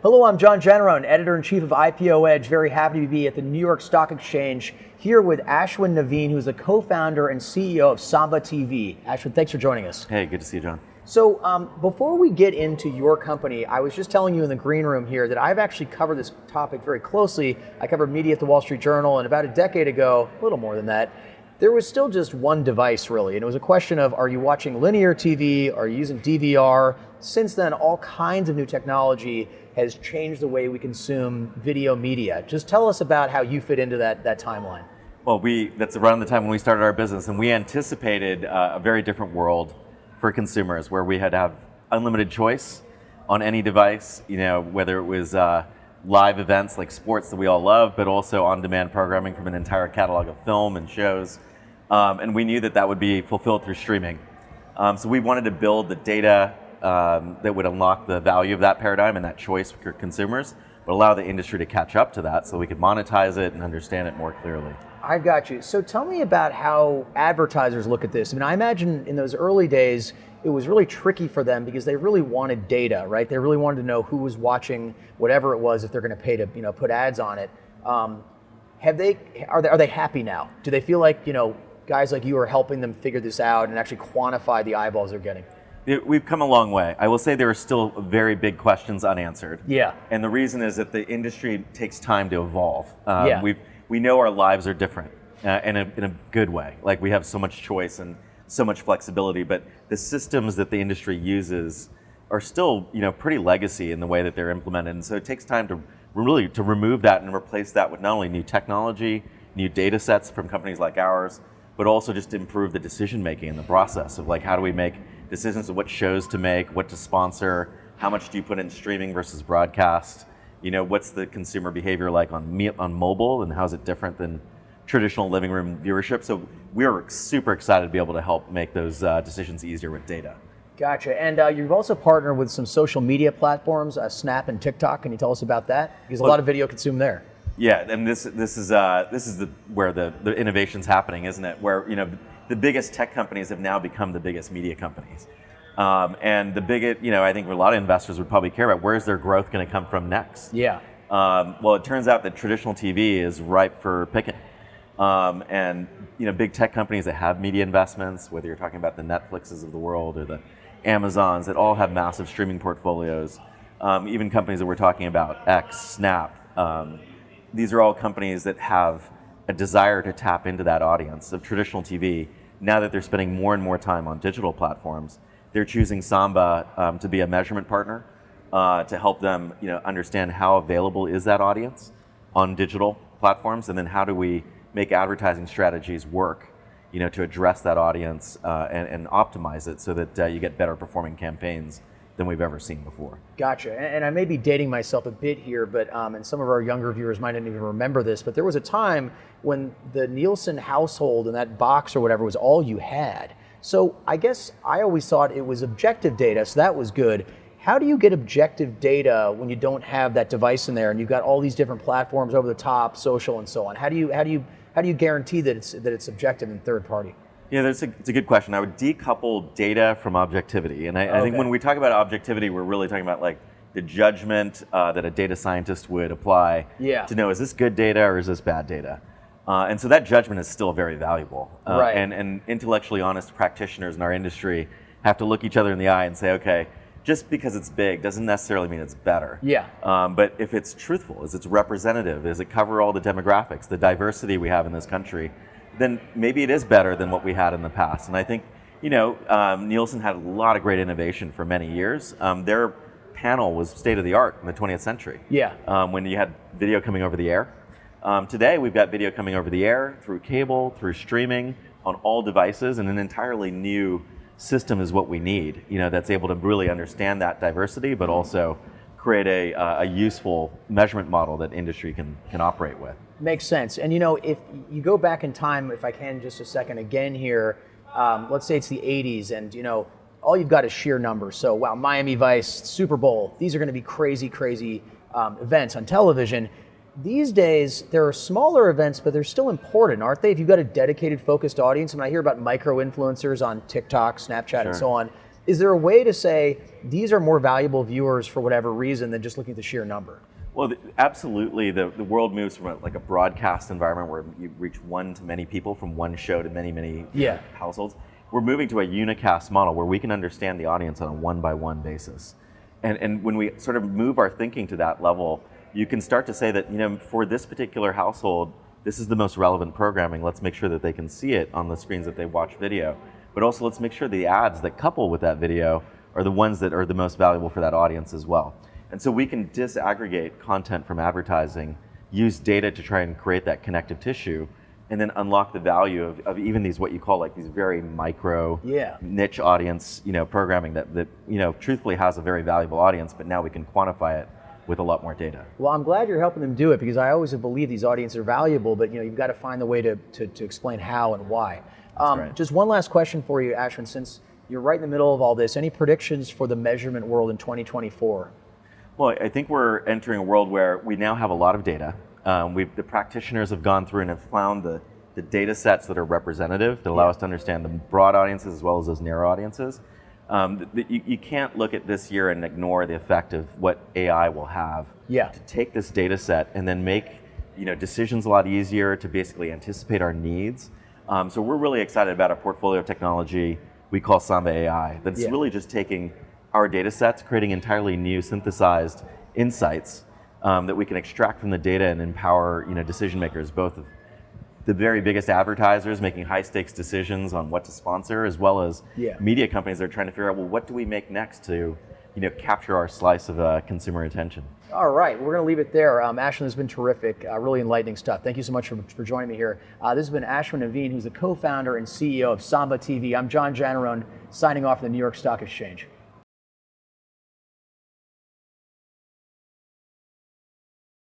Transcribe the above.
Hello, I'm John Generone, Editor-in-Chief of IPO Edge. Very happy to be at the New York Stock Exchange here with Ashwin Navin, who's the co-founder and CEO of Samba TV. Ashwin, thanks for joining us. Hey, good to see you, John. So before we get into your company, I was just telling you in the green room here that I've actually covered this topic very closely. I covered media at the Wall Street Journal, and about a decade ago, a little more than that, there was still just one device really, and it was a question of, are you watching linear TV, are you using DVR? Since then, all kinds of new technology has changed the way we consume video media. Just tell us about how you fit into that timeline. Well, that's around the time when we started our business, and we anticipated a very different world for consumers where we had to have unlimited choice on any device, whether it was live events like sports that we all love, but also on-demand programming from an entire catalog of film and shows. And we knew that would be fulfilled through streaming. So we wanted to build the data that would unlock the value of that paradigm and that choice for consumers, but allow the industry to catch up to that so we could monetize it and understand it more clearly. I've got you. So tell me about how advertisers look at this. I mean, I imagine in those early days, it was really tricky for them because they really wanted data, right? They really wanted to know who was watching whatever it was if they're going to pay to, put ads on it. Are they happy now? Do they feel like, guys like you are helping them figure this out and actually quantify the eyeballs they're getting? We've come a long way. I will say there are still very big questions unanswered. Yeah. And the reason is that the industry takes time to evolve. Yeah. We know our lives are different in a good way. Like we have so much choice and so much flexibility, but the systems that the industry uses are still pretty legacy in the way that they're implemented. And so it takes time to remove that and replace that with not only new technology, new data sets from companies like ours, but also just to improve the decision making in the process of like how do we make decisions of what shows to make, what to sponsor, how much do you put in streaming versus broadcast, what's the consumer behavior like on mobile and how is it different than traditional living room viewership. So we're super excited to be able to help make those decisions easier with data. Gotcha, and you've also partnered with some social media platforms, Snap and TikTok. Can you tell us about that? Because a lot of video consumed there. Yeah, and this is where the innovation's happening, isn't it? Where the biggest tech companies have now become the biggest media companies, and the biggest, I think a lot of investors would probably care about where's their growth going to come from next. Yeah. Well, it turns out that traditional TV is ripe for picking, and big tech companies that have media investments, whether you're talking about the Netflixes of the world or the Amazons, that all have massive streaming portfolios. Even companies that we're talking about, X, Snap. These are all companies that have a desire to tap into that audience of traditional TV. Now that they're spending more and more time on digital platforms, they're choosing Samba to be a measurement partner to help them understand how available is that audience on digital platforms, and then how do we make advertising strategies work to address that audience and optimize it so that you get better performing campaigns than we've ever seen before. Gotcha, and I may be dating myself a bit here, but and some of our younger viewers might not even remember this, but there was a time when the Nielsen household and that box or whatever was all you had. So I guess I always thought it was objective data, so that was good. How do you get objective data when you don't have that device in there and you've got all these different platforms over the top, social and so on? How do you guarantee that it's objective and third party? Yeah, it's a good question. I would decouple data from objectivity. And I think when we talk about objectivity, we're really talking about like the judgment that a data scientist would apply to know, is this good data or is this bad data? And so that judgment is still very valuable. Right. And intellectually honest practitioners in our industry have to look each other in the eye and say, okay, just because it's big doesn't necessarily mean it's better. Yeah. But if it's truthful, is it's representative, does it cover all the demographics, the diversity we have in this country, then maybe it is better than what we had in the past. And I think, Nielsen had a lot of great innovation for many years. Their panel was state of the art in the 20th century. Yeah. When you had video coming over the air. Today, we've got video coming over the air, through cable, through streaming, on all devices, and an entirely new system is what we need, that's able to really understand that diversity, but also create a useful measurement model that industry can operate with. Makes sense. And if you go back in time, if I can just a second again here, let's say it's the 80s and all you've got is sheer numbers. So wow, Miami Vice, Super Bowl, these are going to be crazy events on television. These days, there are smaller events, but they're still important, aren't they? If you've got a dedicated, focused audience, and I hear about micro-influencers on TikTok, Snapchat, and so on, Is there a way to say these are more valuable viewers for whatever reason than just looking at the sheer number? Well, absolutely. The world moves from a broadcast environment where you reach one to many people from one show to many households. We're moving to a unicast model where we can understand the audience on a one-by-one basis. And when we sort of move our thinking to that level, you can start to say that, for this particular household, this is the most relevant programming. Let's make sure that they can see it on the screens that they watch video. But also let's make sure the ads that couple with that video are the ones that are the most valuable for that audience as well. And so we can disaggregate content from advertising, use data to try and create that connective tissue, and then unlock the value of even these, what you call these very micro niche audience, programming that truthfully has a very valuable audience, but now we can quantify it with a lot more data. Well, I'm glad you're helping them do it, because I always have believed these audiences are valuable, but you've got to find the way to explain how and why. Right. Just one last question for you, Ashwin, since you're right in the middle of all this, any predictions for the measurement world in 2024? Well, I think we're entering a world where we now have a lot of data. The practitioners have gone through and have found the data sets that are representative, that allow us to understand the broad audiences as well as those narrow audiences. You can't look at this year and ignore the effect of what AI will have to take this data set and then make decisions a lot easier, to basically anticipate our needs. So we're really excited about a portfolio of technology we call Samba AI, that's really just taking our data sets, creating entirely new synthesized insights that we can extract from the data and empower decision makers, both of the very biggest advertisers making high stakes decisions on what to sponsor, as well as media companies that are trying to figure out, well, what do we make next to capture our slice of consumer attention. All right, we're going to leave it there. Ashwin, has been terrific, really enlightening stuff. Thank you so much for joining me here. This has been Ashwin Navin, who's the co-founder and CEO of Samba TV. I'm John Janarone, signing off from the New York Stock Exchange.